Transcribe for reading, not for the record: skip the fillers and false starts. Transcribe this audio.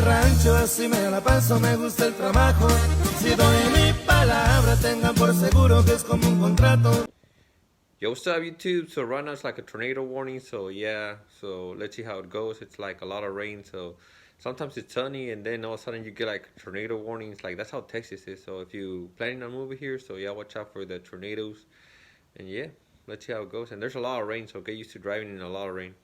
rancho, así me la paso, me gusta el trabajo. Si doy mi palabra, tengan por seguro que es como un contrato. Yo, what's up, YouTube? So right now it's like a tornado warning. So yeah, so let's see how it goes. It's like a lot of rain. So sometimes it's sunny, and then all of a sudden you get like tornado warnings. Like that's how Texas is. So if you planning on moving here, so yeah, watch out for the tornadoes. And yeah, let's see how it goes. And there's a lot of rain, so get used to driving in a lot of rain.